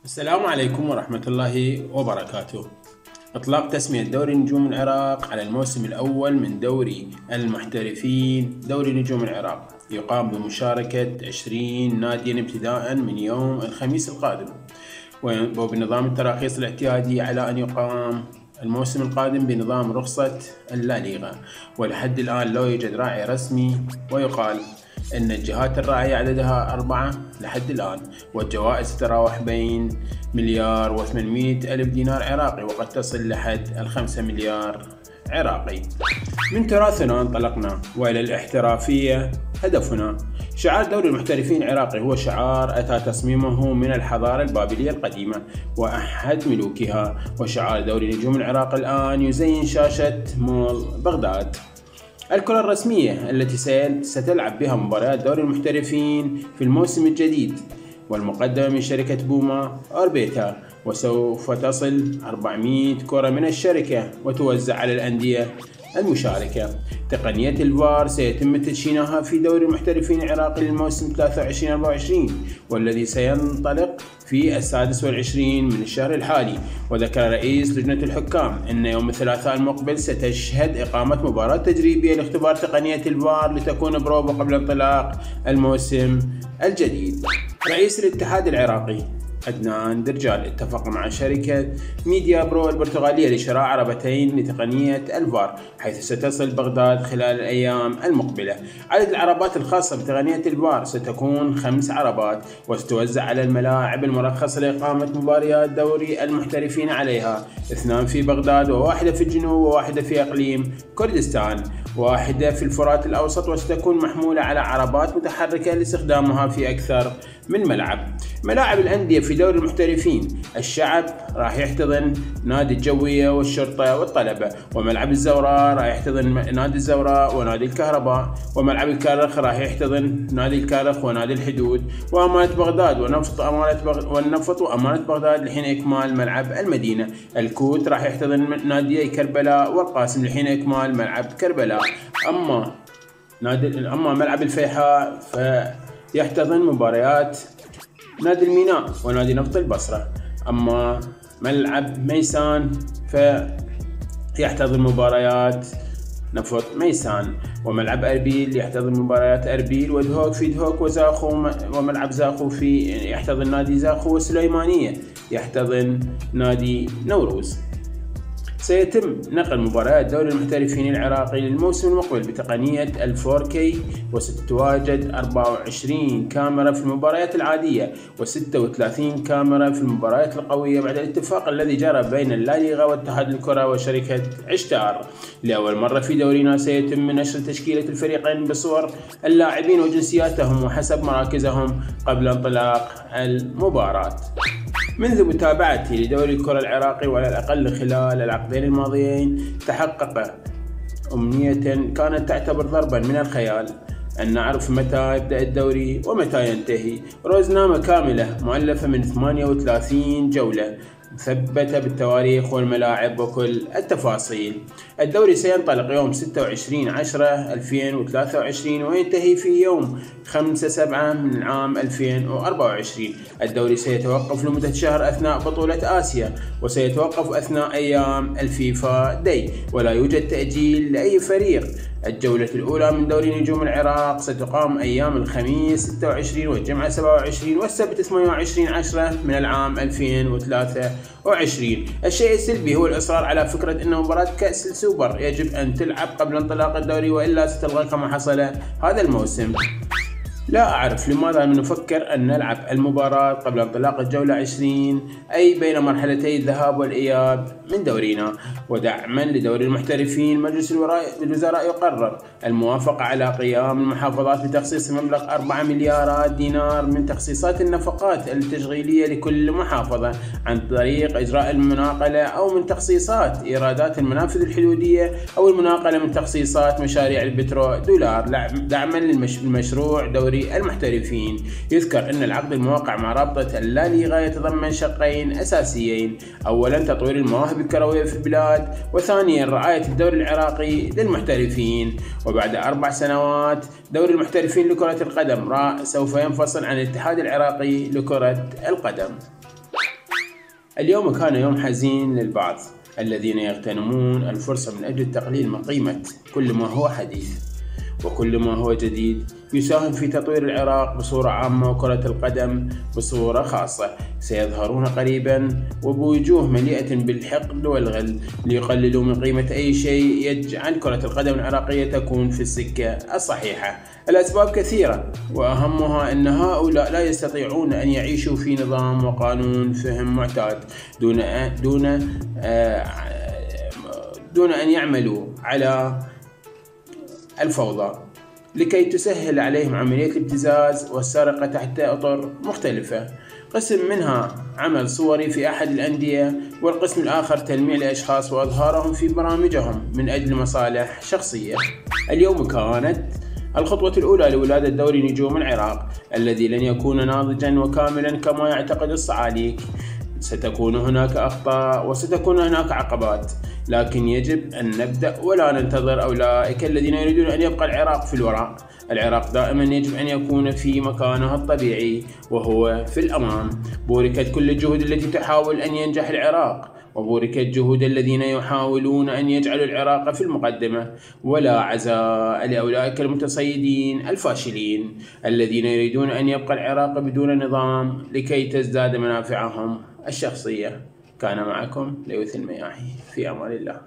السلام عليكم ورحمة الله وبركاته. إطلاق تسمية دوري نجوم العراق على الموسم الأول من دوري المحترفين دوري نجوم العراق يقام بمشاركة 20 ناديا ابتداء من يوم الخميس القادم، وبنظام التراخيص الاعتيادي على أن يقام الموسم القادم بنظام رخصة اللاليغا. ولحد الآن لا يوجد راعي رسمي، ويقال أن الجهات الراعية عددها 4 لحد الآن، والجوائز تتراوح بين 1,800,000 دينار عراقي وقد تصل لحد 5 مليار عراقي. من تراثنا انطلقنا وإلى الاحترافية هدفنا. شعار دوري المحترفين العراقي هو شعار أتى تصميمه من الحضارة البابلية القديمة وأحد ملوكها، وشعار دوري نجوم العراق الآن يزين شاشة مول بغداد. الكرة الرسمية التي ستلعب بها مباريات دوري المحترفين في الموسم الجديد، والمقدمة من شركة بوما أوربيتا، وسوف تصل 400 كرة من الشركة وتوزع على الأندية المشاركة. تقنية الفار سيتم تدشينها في دوري المحترفين العراقي للموسم 23-24، والذي سينطلق في 26 من الشهر الحالي. وذكر رئيس لجنة الحكام أن يوم الثلاثاء المقبل ستشهد إقامة مباراة تجريبية لاختبار تقنية الفار لتكون بروفة قبل انطلاق الموسم الجديد. رئيس الاتحاد العراقي عدنان درجال اتفق مع شركة ميديا برو البرتغالية لشراء عربتين لتقنية الفار، حيث ستصل بغداد خلال الأيام المقبلة. عدد العربات الخاصة بتقنية الفار ستكون 5 عربات، وستوزع على الملاعب المرخصة لإقامة مباريات دوري المحترفين عليها، 2 في بغداد وواحدة في الجنوب وواحدة في إقليم كردستان، واحدة في الفرات الأوسط، وستكون محمولة على عربات متحركة لاستخدامها في أكثر من ملعب. ملاعب الأندية في دوري المحترفين: الشعب راح يحتضن نادي الجوية والشرطة والطلبة، وملعب الزوراء راح يحتضن نادي الزوراء ونادي الكهرباء، وملعب الكرخ راح يحتضن نادي الكرخ ونادي الحدود، وأمانة بغداد والنفط وأمانة بغداد لحين إكمال ملعب المدينة. الكوت راح يحتضن نادي كربلاء والقاسم لحين إكمال ملعب كربلاء. أما ملعب الفيحاء فيحتضن مباريات نادي الميناء ونادي نفط البصرة. أما ملعب ميسان فيحتضن مباريات نفط ميسان، وملعب أربيل يحتضن مباريات أربيل ودهوك في دهوك وزاخو، وملعب زاخو يحتضن نادي زاخو، والسليمانية يحتضن نادي نوروز. سيتم نقل مباريات دوري المحترفين العراقي للموسم المقبل بتقنية 4K، وستتواجد 24 كاميرا في المباريات العادية و36 كاميرا في المباريات القوية، بعد الاتفاق الذي جرى بين اللاليغا واتحاد الكرة وشركة عشتار. لأول مرة في دورينا سيتم نشر تشكيلة الفريقين بصور اللاعبين وجنسياتهم وحسب مراكزهم قبل انطلاق المباراة. منذ متابعتي لدوري الكرة العراقي وعلى الأقل خلال العقدين الماضيين، تحقق أمنية كانت تعتبر ضربا من الخيال، أن نعرف متى يبدأ الدوري ومتى ينتهي. روزنامة كاملة مؤلفة من 38 جولة مثبتة بالتواريخ والملاعب وكل التفاصيل. الدوري سينطلق يوم 26/10/2023 وينتهي في يوم 5/7 من عام 2024. الدوري سيتوقف لمدة شهر أثناء بطولة آسيا، وسيتوقف أثناء أيام الفيفا داي، ولا يوجد تأجيل لأي فريق. الجولة الأولى من دوري نجوم العراق ستقام أيام الخميس 26 والجمعة 27 والسبت 28/10 من العام 2023. الشيء السلبي هو الإصرار على فكرة أن مباراة كأس السوبر يجب أن تلعب قبل انطلاق الدوري، وإلا ستلغى كما حصل هذا الموسم. لا أعرف لماذا نفكر أن نلعب المباراة قبل انطلاق الجولة 20، أي بين مرحلتي الذهاب والإياب من دورينا. ودعما لدوري المحترفين، مجلس الوزراء يقرر الموافقة على قيام المحافظات بتخصيص مبلغ 4 مليارات دينار من تخصيصات النفقات التشغيلية لكل محافظة عن طريق إجراء المناقلة، أو من تخصيصات إيرادات المنافذ الحدودية، أو المناقلة من تخصيصات مشاريع البترو دولار دعما للمشروع دوري المحترفين. يذكر أن العقد الموقع مع رابطة اللاليغا يتضمن شقين أساسيين: أولا تطوير المواهب الكروية في البلاد، وثانيا رعاية الدوري العراقي للمحترفين. وبعد 4 سنوات دوري المحترفين لكرة القدم سوف ينفصل عن الاتحاد العراقي لكرة القدم. اليوم كان يوم حزين للبعض الذين يغتنمون الفرصة من أجل تقليل من قيمة كل ما هو حديث وكل ما هو جديد يساهم في تطوير العراق بصورة عامة وكرة القدم بصورة خاصة. سيظهرون قريبا وبوجوه مليئة بالحقد والغل ليقللوا من قيمة أي شيء يجعل كرة القدم العراقية تكون في السكة الصحيحة. الأسباب كثيرة، وأهمها أن هؤلاء لا يستطيعون أن يعيشوا في نظام وقانون فهم معتاد دون أن يعملوا على الفوضى لكي تسهل عليهم عملية الابتزاز والسرقة تحت أطر مختلفة. قسم منها عمل صوري في أحد الأندية، والقسم الآخر تلميع الأشخاص وإظهارهم في برامجهم من أجل مصالح شخصية. اليوم كانت الخطوة الأولى لولادة دوري نجوم العراق الذي لن يكون ناضجا وكاملا كما يعتقد الصعاليك. ستكون هناك أخطاء وستكون هناك عقبات، لكن يجب أن نبدأ ولا ننتظر أولئك الذين يريدون أن يبقى العراق في الوراء. العراق دائما يجب أن يكون في مكانه الطبيعي وهو في الأمام. بوركت كل الجهود التي تحاول أن ينجح العراق، وبوركت جهود الذين يحاولون أن يجعلوا العراق في المقدمة، ولا عزاء لأولئك المتصيدين الفاشلين الذين يريدون أن يبقى العراق بدون نظام لكي تزداد منافعهم الشخصية. كان معكم ليث المياحي، في أمان الله.